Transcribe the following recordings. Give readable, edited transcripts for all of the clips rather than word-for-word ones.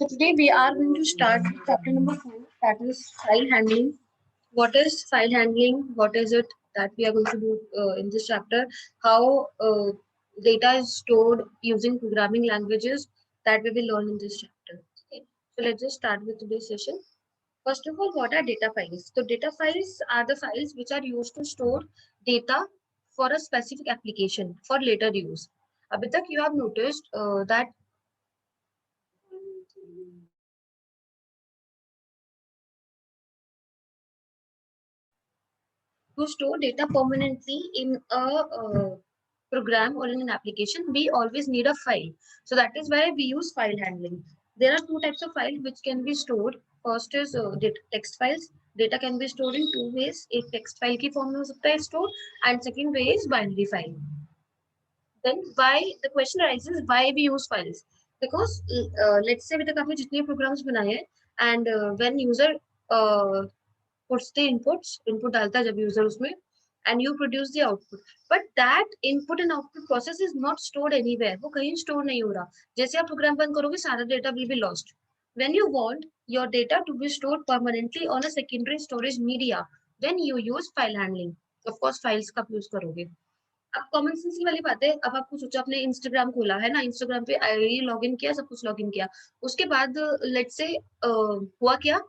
So today we are going to start with chapter number 4, that is file handling. What is file handling? What is it that we are going to do in this chapter? How data is stored using programming languages, that we will learn in this chapter. Okay. So let's just start with today's session. First of all, what are data files? So data files are the files which are used to store data for a specific application for later use. Abhi tak you have noticed that to store data permanently in a program or in an application, we always need a file. So that is why we use file handling. There are two types of file which can be stored. First is text files. Data can be stored in two ways. एक text file की form में हो सकता है store, and second way is binary file. Then why the question arises, why we use files? Because let's say अभी तक आपने जितने programs बनाए हैं, and when user uh, puts the input डालता है जब user उसमें, and you produce the output, but that input and output process is not stored anywhere. वो कहीं store नहीं हो रहा. जैसे आप program बंद करोगे सारा data will be lost. When you want your data to be stored permanently on a secondary storage media, then you use file handling. Of course files का use करोगे. अब कॉमन सेंस की वाली बात है. अब आपको सोचा आपने इंस्टाग्राम खोला है ना, इंस्टाग्राम पे आईडी लॉगिन किया, सब कुछ लॉगिन किया. उसके बाद लेट्स से हुआ क्या,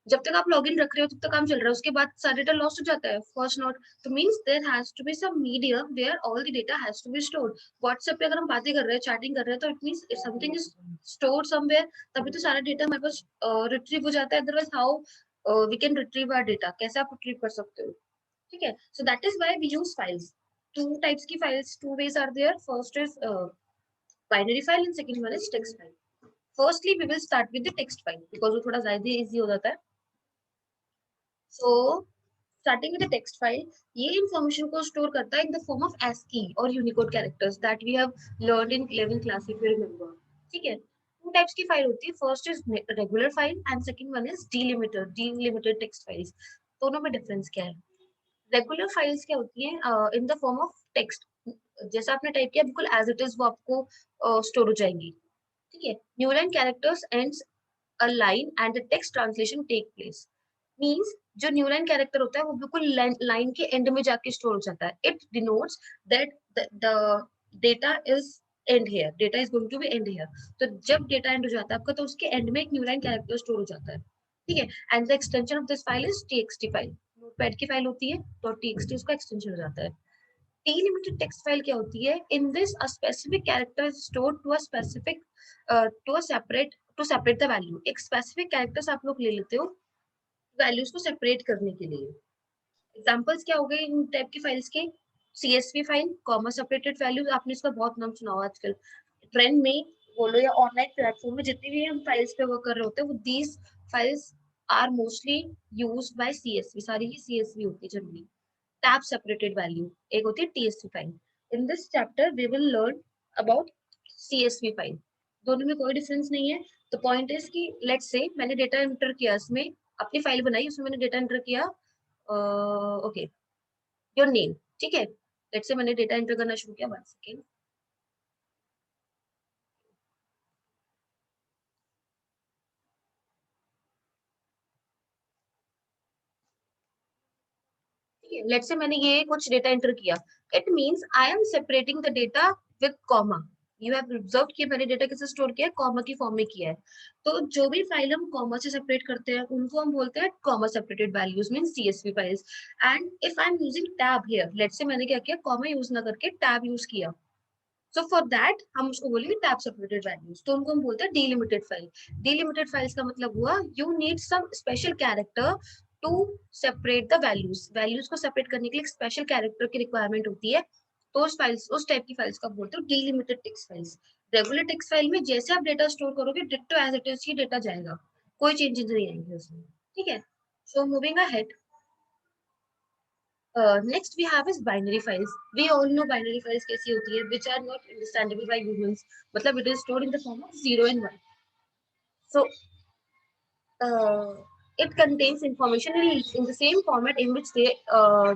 जब तक आप लॉगिन रख रहे हो तब तक काम चल रहा है, उसके बाद सारा डेटा लॉस्ट हो जाता है. फर्स्ट नोट तो means there has to be some medium where all the data has to be stored. WhatsApp पे अगर हम बातें कर रहे हैं, चैटिंग कर रहे हैं, तो it means if something is stored somewhere, तभी तो सारा डेटा हमारे पास रिट्रीव हो जाता है. Otherwise how we can retrieve our data? कैसे आप रिट्रीव कर सकते हो? ठीक है. So that is why we use files. Two types की files, two ways are there. First is binary file and second one is text file. Firstly, we will start with the text file because वो थोड़ा ज़्यादा easy हो जाता है. So, starting with the text file, ये information को store करता है in the form of ASCII और Unicode characters that we have learned in 11th class if you remember. ठीक है. Two types की file होती है. First is regular file and second one is delimited text files. दोनों में difference क्या है? रेगुलर फाइल्स क्या होती है? इन द फॉर्म ऑफ टेक्स्ट. जैसा आपने टाइप किया बिल्कुल एज इट इज वो आपको स्टोर हो जाएंगी. ठीक है. New line characters ends a line and the text translation take place. Means जो न्यू लाइन कैरेक्टर होता है वो बिल्कुल लाइन के एंड में जाके स्टोर हो जाता है. It denotes that the data is end here, data is going to be end here. तो जब डेटा एंड हो जाता है आपका, तो उसके एंड में एक न्यू लाइन कैरेक्टर स्टोर हो जाता है. ठीक है. And the extension of this file is TXT file. Notepad की फाइल होती है तो टीएक्सटी उसका एक्सटेंशन हो जाता है. delimited text file क्या होती है? In this a specific character is stored to a specific to separate the value. एक specific characters आप लोग ले लेते हो values को separate करने के लिए. Examples क्या हो गए इन टाइप की फाइल्स के? CSV file, comma separated values. आपने इसका बहुत नाम सुना होगा आजकल ट्रेंड में बोलो या ऑनलाइन प्लेटफॉर्म में जितनी भी हम फाइल्स पे वर्क कर रहे होते हैं, वो these files are mostly used by CSV. सारी ही CSV होती है जनरली. tab separated value एक होती है TSV file. In this chapter we will learn about CSV file. दोनों में कोई डिफरेंस नहीं है. तो पॉइंट इज कि लेट्स से मैंने डेटा एंटर किया, इसमें अपनी फाइल बनाई, उसमें मैंने डेटा एंटर किया ओके योर नेम. ठीक है. लेट्स से मैंने डेटा एंटर करना शुरू किया. 1 सेकेंड. लेट्स से मैंने ये कुछ डेटा एंटर किया. It means I am separating the data with comma. You have observe किया मैंने डेटा कैसे स्टोर किया है? कॉमा की फॉर्म में किया है. तो जो भी फाइल हम कॉमा से सेपरेट करते हैं उनको हम बोलते हैं comma separated values means CSV files. And if I am using tab here, let's say मैंने क्या किया, कॉमा यूज ना करके टैब यूज किया, सो फॉर दैट हम उसको बोलेंगे टैब सेपरेटेड वैल्यूज. तो उनको हम बोलते हैं डिलिमिटेड फाइल. डिलिमिटेड फाइल्स का मतलब हुआ you need some special character to separate the values. Values को सेपरेट करने के लिए एक स्पेशल कैरेक्टर की रिक्वायरमेंट होती है. तो उस फाइल्स, उस टाइप की फाइल्स का बोलते हो delimited text files. Regular text file में जैसे आप डेटा स्टोर करोगे डिट्टो एज इट इज ही डेटा जाएगा, कोई चेंजेस नहीं आएंगे उसमें. ठीक है. So moving ahead, next we have is binary files. We all know binary files कैसी होती है, which are not understandable by humans. मतलब it is stored in the form of 0 and 1. So uh, it contains information in the same format in which the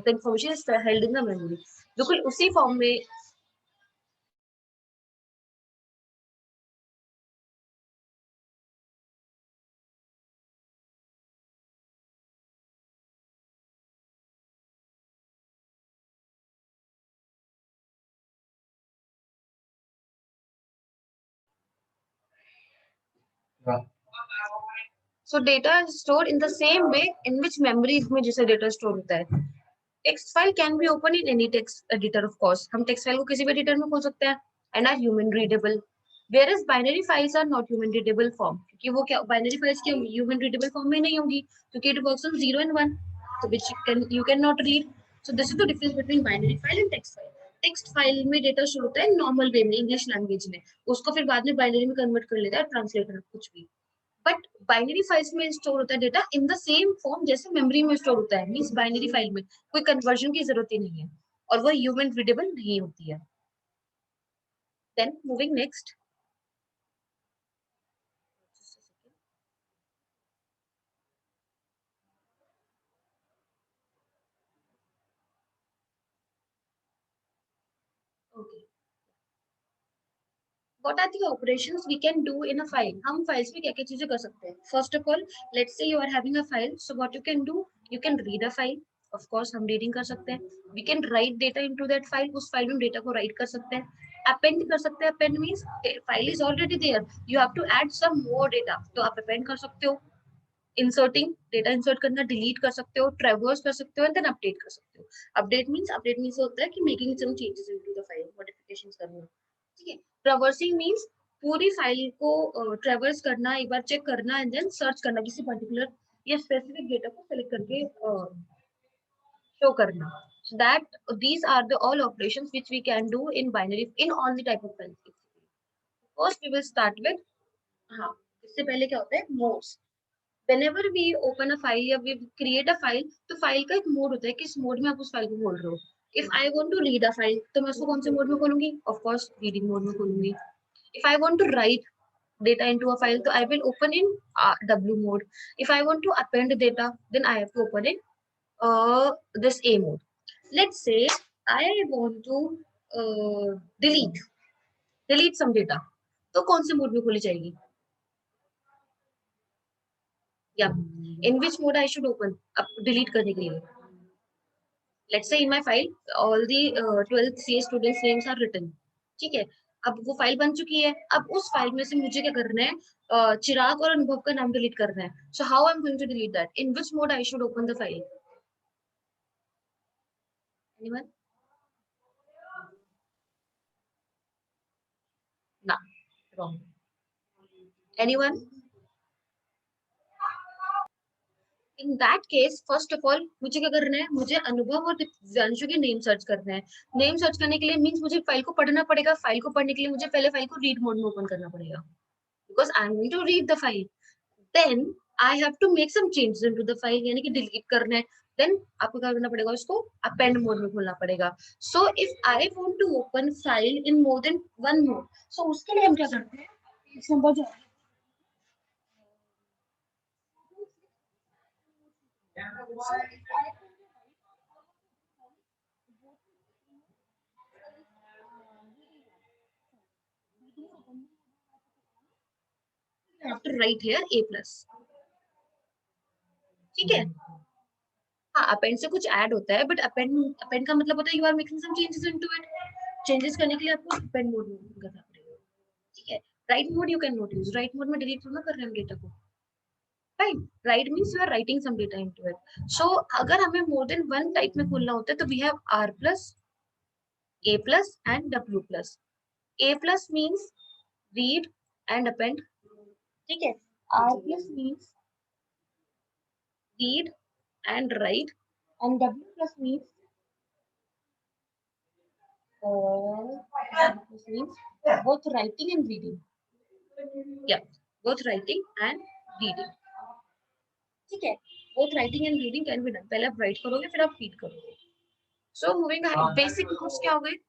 information is held in the memory. बिल्कुल उसी form में So data is stored in the same way in which memory में जैसे data store होता है. Text file can be opened in any text editor, of course. हम text file को किसी भी editor में खोल सकते हैं and are human readable. Whereas binary files are not human readable form. क्योंकि वो क्या binary files क्या human readable form में नहीं होंगी क्योंकि it works on 0 and 1, so which you cannot read. So this is the difference between binary file and text file. Text file में data show होता है नॉर्मल वे में English language में, उसको फिर बाद में बाइनरी में कन्वर्ट कर लेता है ट्रांसलेटर कुछ भी. बट बाइनरी फाइल्स में स्टोर होता है data in the same form जैसे मेमोरी में स्टोर होता है. मींस बाइनरी फाइल में कोई कन्वर्जन की जरूरत ही नहीं है और वो ह्यूमन रीडेबल नहीं होती है. Then moving next. Okay, what are the operations we can do in a file? हम files में क्या क्या चीजें कर सकते हैं? First of all, let's say you are having a file. So what you can do? You can read a file. Of course, हम reading कर सकते हैं. We can write data into that file. उस file में data को write कर सकते हैं. Append कर सकते हैं. Append means file is already there. You have to add some more data. तो आप append कर सकते हो. Inserting data insert करना, delete कर सकते हो, traverse कर सकते हो, and then update कर सकते हो. Update means होता है कि making some changes into the file, modifications करना. ठीक है. ट्रैवर्सिंग मींस पूरी फाइल को ट्रैवर्स करना, एक बार चेक करना एंड देन सर्च करना, किसी पर्टिकुलर या स्पेसिफिक डेटा को सेलेक्ट करके शो करना. That these are the all operations which we can do in binary in all the type of files. First we will start with, हाँ, इससे पहले क्या होता है modes. whenever we open a file या we create a file, तो file का एक मोड होता है, किस मोड में आप उस फाइल को खोल रहे हो. If I want to read a file तो मैं उसको कौन से मोड में खोलूंगी? ऑफ कोर्स रीडिंग मोड में खोलूंगी. If I want to write data into a file, so I will open in W mode. If I want to append data, then I have to open in this A mode. Let's say I want to delete some data. तो कौन से mode में खोली जाएगी? Yeah. In which mode I should open? Delete करने के लिए. Let's say in my file, all the 12th CA students names are written. ठीक है. अब वो फाइल बन चुकी है. अब उस फाइल में से मुझे क्या करना है? चिराग और अनुभव का नाम डिलीट करना है. So how I'm going to delete that? In which mode I should open the file? Anyone? Nah, wrong. Anyone? In that case, first of all, मुझे क्या करना है? मुझे अनुभव और दिव्यांशु के नेम सर्च करना है. नेम सर्च करने के लिए मीन्स मुझे फाइल को पढ़ना पड़ेगा. फाइल को पढ़ने के लिए मुझे पहले फाइल को रीड मोड में ओपन करना पड़ेगा. Because I'm going to read the file. Then I have to make some changes into the file, यानी कि डिलीट करना है. Then आपको क्या करना पड़ेगा? उसको append मोड में खोलना पड़ेगा. So if I want to open file in more than one mode, so उसके लिए हम क्या करते हैं? पेज नंबर जो I have to write here A plus. ठीक है. हाँ, अपेंड से कुछ ऐड होता है बट अपेंड अपेंड का मतलब होता है you are making some changes into it. Changes करने के लिए आपको अपेंड मोड में करना पड़ेगा. ठीक है. Write mode you can not use. Write mode में डिलीट थोड़ा कर रहे हैं डेटा को. Right. Write means you are writing some data into it. So अगर हमें मोर देन वन टाइप में खोलना होता है तो we have R plus, A plus and W plus. A plus means read and append. ठीक है. R plus means read and write, and W plus means both writing and reading. Yeah, both writing and reading. ठीक है. Both writing and reading can be done. पहले आप write करोगे फिर आप read करोगे. So moving ahead, basic course क्या हो गए?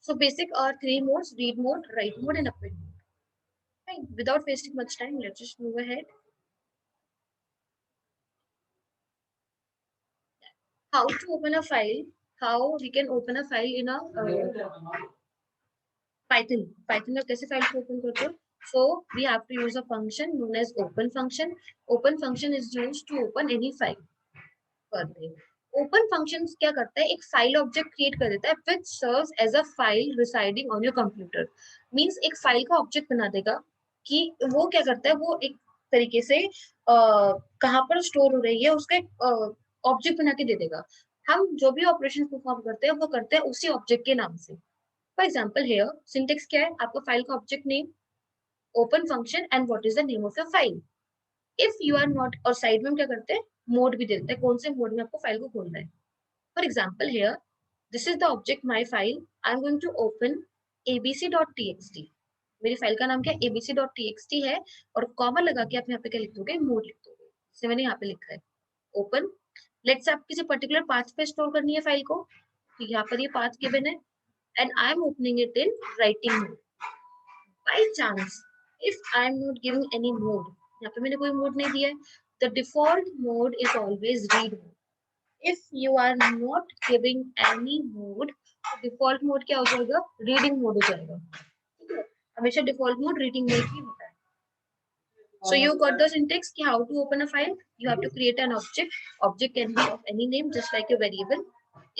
So basic are three modes: read mode, write mode, and append mode. Fine. Without wasting much time, let's just move ahead. How to open a file? How we can open a file in a Python. Python में कैसे file को open करते हो? So we have to use a function known as open function. Open function is used to open any file. Open function क्या करता है, एक file object create कर देता है which serves as a file residing on your computer. Means एक file का object बना देगा कि वो क्या करता है, वो एक तरीके से कहाँ पर स्टोर हो रही है उसका एक ऑब्जेक्ट बना के दे देगा. हम जो भी ऑपरेशन परफॉर्म करते हैं वो करते हैं उसी ऑब्जेक्ट के नाम से. फॉर एग्जाम्पल हेयर सिंटेक्स क्या है, आपका फाइल का object name, open function and what is the name of your file. If you are not, और साइड में हम क्या करते हैं, मोड भी दे देते हैं, कौन से मोड में आपको फाइल को खोलना है. For example here this is the object my file, I am going to open abc.txt. मेरी फाइल का नाम क्या है, abc.txt है, और कॉमा लगा के आप यहाँ पे क्या लिख दोगे, मोड लिख दोगे. जैसे मैंने यहाँ पे लिखा है ओपन. लेट्स आप किसी पर्टिकुलर पाथ पे स्टोर करनी है फाइल को, तो यहाँ पर ये पाथ गिवन है and I am opening it in writing mode. By chance, if I'm not giving any mode, यहाँ पे मैंने कोई मोड नहीं दिया है, the default mode is always read mode. If you are not giving any mode, तो default mode क्या हो जाएगा, reading mode हो जाएगा. ठीक है, हमेशा default mode reading mode ही होता है. So you got the syntax कि how to open a file. You have to create an object. Object can be of any name, just like a variable.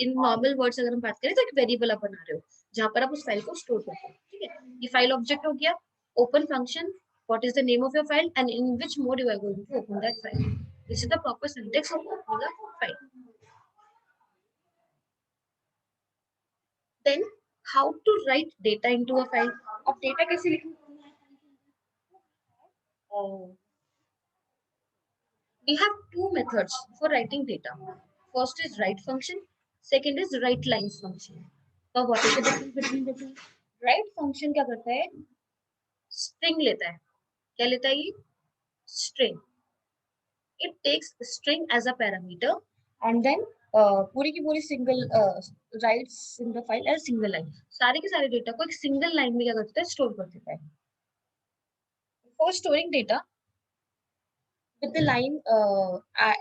In normal words अगर हम बात करें तो एक variable आप बना रहे हो जहां पर आप उस फाइल को स्टोर करते हो. ठीक है, ये फाइल ऑब्जेक्ट हो गया. Open function, what is the name of your file and in which mode you are going to open that file. This is the proper syntax of opening a file. Then how to write data into a file. अब data कैसे लिखें? We have two methods for writing data. First is write function, second is write lines function. So what is the difference between the two? Write function क्या करता है, string लेता है. क्या लेता है ये, string. It takes string as a parameter and then पूरी की पूरी single writes in the file as single line. सारे के सारे डेटा को एक single line में क्या करता है, स्टोर कर देता है. For storing data with the line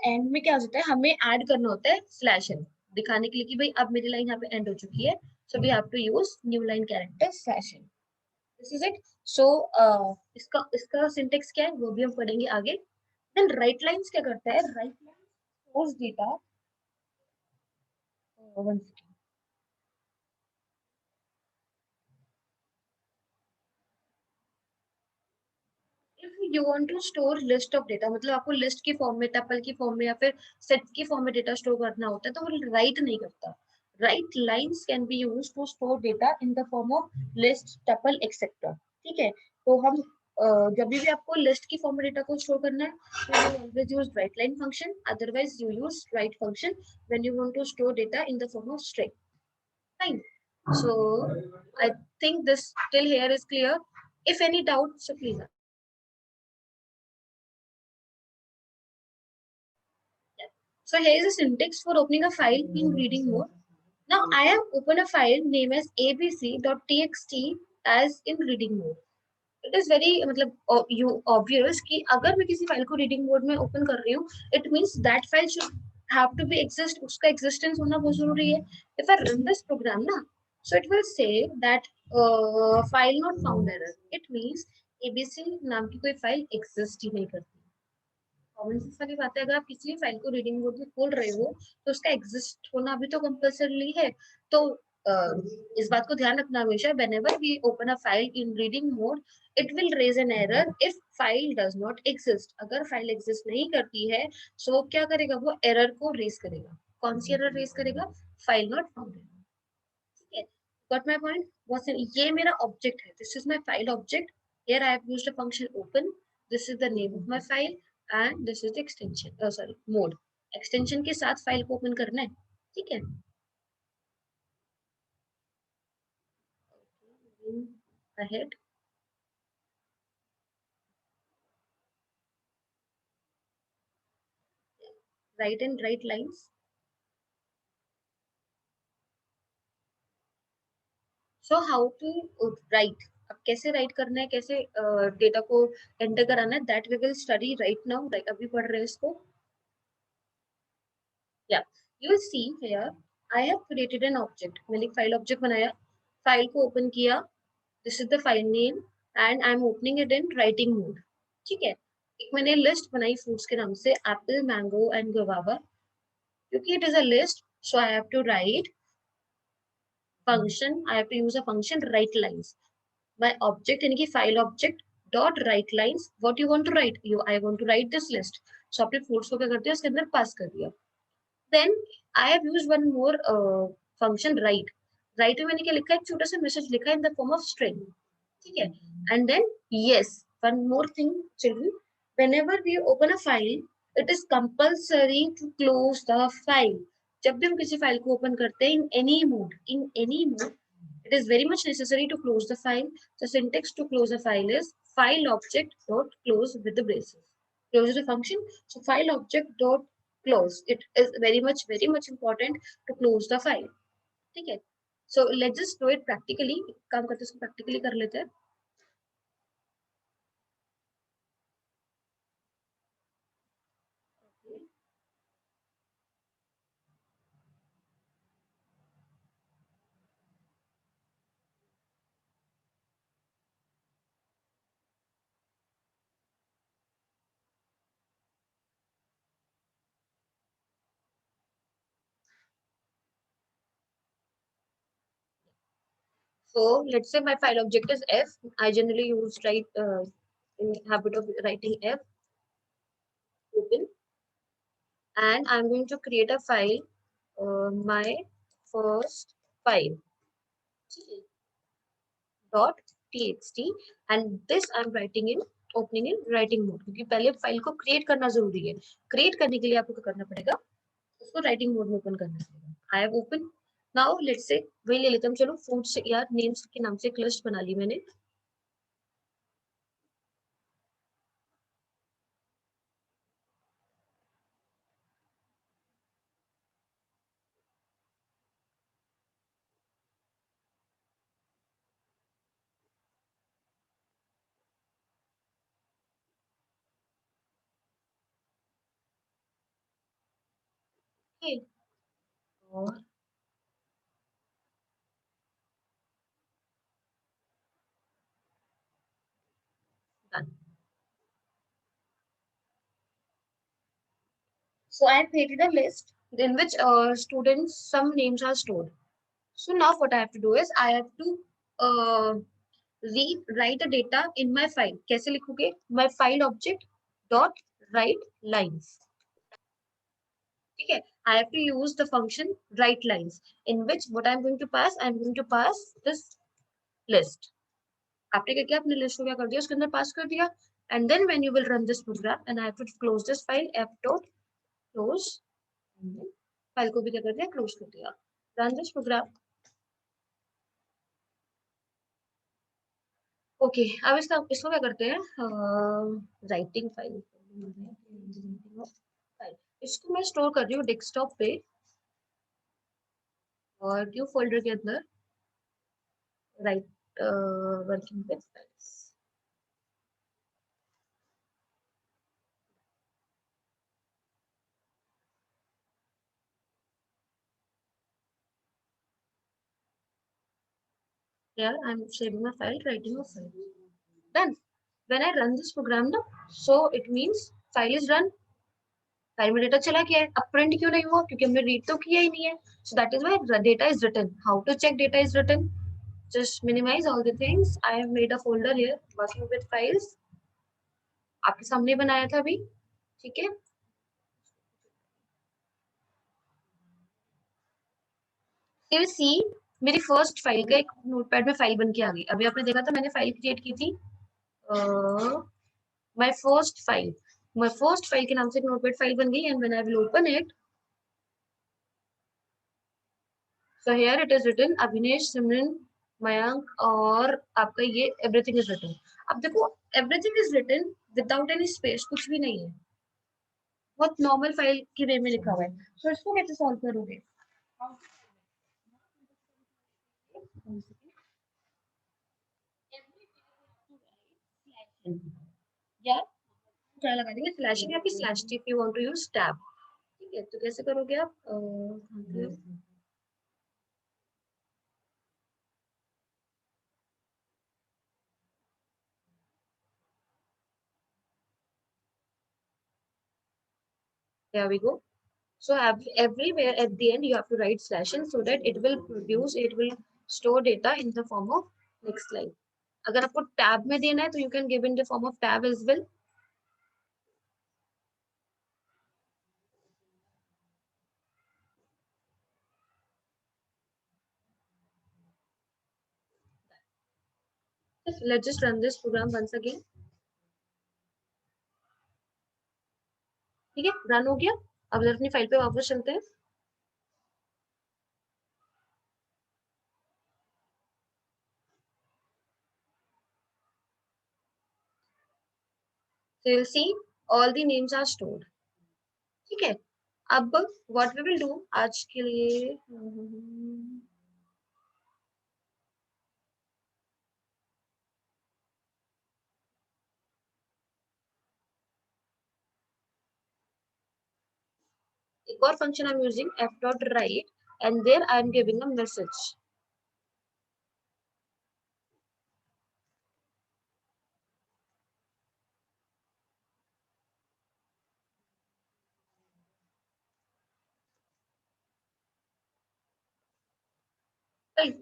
and में क्या हो जाता है, हमें ऐड करना होता है स्लैश एन, दिखाने के लिए कि भाई अब मेरी लाइन यहाँ पे एंड हो चुकी है. So we have to use new line character slash n. This is it. So इसका इसका सिंटेक्स क्या है वो भी हम पढ़ेंगे आगे. देन राइट लाइंस क्या करता है, write line stores data. One second. If you want to store list of data, मतलब आपको लिस्ट की फॉर्म में, टपल की फॉर्म में या फिर सेट की फॉर्म में डेटा स्टोर करना होता है तो वो राइट नहीं करता. Write lines can be use to store data in the form of list, tuple etcetera. ठीक है, तो हम जब भी आपको लिस्ट की फॉर्म में डेटा को स्टोर करना है तो you always use write line function, otherwise you use write function when you want to store data in the form of string. Fine. So I think this till here is clear. If any doubt, so please ask. So here is a syntax for opening a file in reading mode. Now I have opened a file named as abc.txt as in reading mode. It is very मतलब you obvious कि अगर मैं किसी file को reading mode में open कर रही हूँ, it means that file should have to be exist, उसका existence होना बहुत जरूरी है. If I run this program ना, so it will say that file not found error. It means abc नाम की कोई फाइल exist ही नहीं करती. कॉमन सेंस वाली बात है, अगर आप किसी भी फाइल को रीडिंग मोड में खोल रहे हो तो उसका एग्जिस्ट होना भी तो कंपल्सरी है. तो इस बात को ध्यान रखना हमेशा, whenever we open a file in reading mode it will raise an error if file does not exist. अगर फाइल एग्जिस्ट नहीं करती है सो वो क्या करेगा, वो एरर को रेज करेगा. कौन सी एरर रेज करेगा, फाइल नॉट फाउंड. ठीक है, गॉट माय पॉइंट. ये मेरा ऑब्जेक्ट है, this is my file object. Here I have used a function open. This is the name of my file and this is the extension, sorry mode. Extension के साथ file को open करना है. ठीक है, ahead. Write and write lines. So how to write, अब कैसे right करना है, कैसे डेटा को एंटर कराना है, that we will study right now. Like अभी पढ़ रहे हैं इसको. या you will see here I have created an object. मैंने एक फाइल ऑब्जेक्ट बनाया, फाइल को ओपन किया. This is the file name and I am opening it in writing mode. ठीक है, एक मैंने लिस्ट बनाई फ्रूट्स के नाम से, एप्पल, मैंगो एंड गुआवा. क्योंकि it is a list, so I have to write function. I have to use a function write lines. My object यानी कि file object dot write lines. What you want to write? I want to write this list. So आपने fruits को क्या कर दिया, उसके अंदर pass कर दिया. Then I have used one more function write. Write में मैंने क्या लिखा है, एक छोटा सा message लिखा है in the form of string. ठीक है. And then yes, one more thing, children. Whenever we open a file, it is compulsory to close the file. जब भी हम किसी फाइल को ओपन करते हैं, in any mode, it is very much necessary to close the file. The syntax to close a file is file object dot close with the braces. Close is a function, so file object dot close. It is very much important to close the file. ठीक है. So let's just do it practically. काम करते इसको practically कर लेते हैं. So let's say my file object is F. I generally use write in habit of writing F open, and I'm going to create a file, my first file dot txt, and this I'm writing in opening in writing mode, क्योंकि पहले file को create करना जरूरी है. Create करने के लिए आपको क्या करना पड़ेगा, उसको राइटिंग मोड में ओपन करना पड़ेगा. I have open. Now let's say वही ले लेते हैं, चलो फूड्स या नेम्स के नाम से एक लिस्ट बना ली मैंने. Okay. और done. So I have created a list in which students some names are stored. So now what I have to do is I have to write the data in my file. कैसे लिखोगे? My file object dot write lines. ठीक है. I have to use the function write lines, in which what I'm going to pass, I'm going to pass this list. आपने क्या किया, अपने list को क्या कर दिया, उसके अंदर पास कर दिया. And then when you will run this program, and I have to close this file, f dot close. File को भी क्या कर दिया, क्लोज कर दिया. Run this programme. ओके, अब इसका इसको क्या करते हैं, राइटिंग फाइल. इसको मैं स्टोर कर रही हूँ डेस्कटॉप पे और न्यू फोल्डर के अंदर, right working with files. Here I'm saving my file, writing a file. Then when I run this program now, so it means file is run. File में डेटा चला गया है. अब प्रिंट क्यों नहीं हुआ, क्योंकि हमने रीड तो किया ही नहीं है. So that is why data is written. How to check data is written? Just minimize all the things. I have made a folder here working with files. आपके सामने बनाया था अभी. ठीक है. You will see मेरी फर्स्ट फाइल का एक नोटपैड में फाइल बन के आ गई. अभी आपने देखा था मैंने फाइल क्रिएट की थी, माय फर्स्ट फाइल के नाम से एक नोटपैड फाइल बन गई. And when I will open it, so here it is written Abhinesh, Simran, Mayank और आपका ये एवरीथिंग इज रिटन. अब देखो, everything is written without any space, कुछ भी नहीं है. बहुत नॉर्मल फाइल की वे में लिखा हुआ है. सो इसको कैसे सॉल्व करोगे? या क्या लगा देंगे, स्लैशिंग या फिर slash T if you want to use tab. ठीक है, तो कैसे करोगे आप, Here we go. So everywhere at the end you have to write slash n so that it will store data in the form of next line. अगर आपको tab में देना है तो you can give in the form of tab as well. Let's just run this program once again. ठीक है, run हो गया. अब अपनी फाइल पे वापस चलते हैं. So you'll see all the names are stored. ठीक है, अब what we will do आज के लिए एक और function I'm using f.write and there I'm giving a message.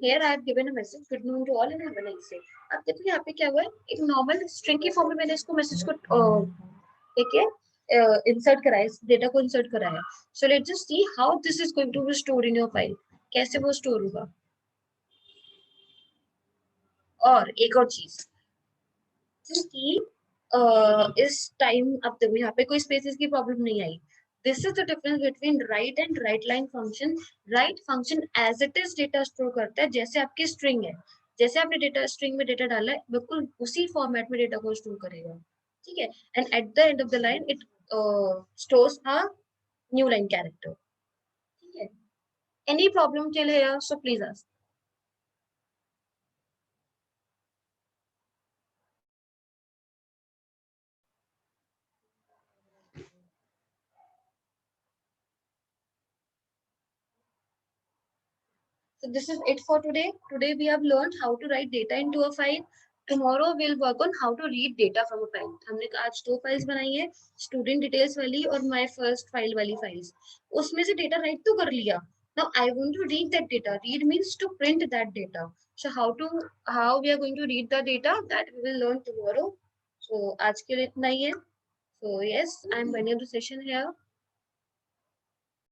Here I have given a message good noon to all and have a nice day. अब देखो यहाँ पे क्या हुआ है, एक नॉर्मल स्ट्रिंग के फॉर्म में मैंने इसको मैसेज को ठीक है इंसर्ट कराया, इस डेटा को इंसर्ट कराया. So let's just see how this is going to be stored in your file. कैसे वो स्टोर होगा. और एक और चीज कि इस टाइम अब देखो यहाँ पे कोई स्पेसेस की प्रॉब्लम नहीं आई. This is the difference between write and write line function. Write function as it is data store करता है जैसे आपकी स्ट्रिंग है. जैसे आपने डेटा स्ट्रिंग में डेटा डाला है बिल्कुल उसी फॉर्मेट में डेटा को स्टोर करेगा. ठीक है, and at the end of the line it stores a new line character. ठीक है, any problem till here so please ask. So this is it for today. Today we have learned how to write data into a file. Tomorrow we'll work on how to read data from a file. हमने आज दो files बनाई है, student details वाली और my first file वाली files. उसमें से डेटा राइट तो कर लिया. Now I want to read that data. Read means to print that data. So how we are going to read the data that we will learn tomorrow. So आज के लिए इतना ही है. So yes, I am running the session here.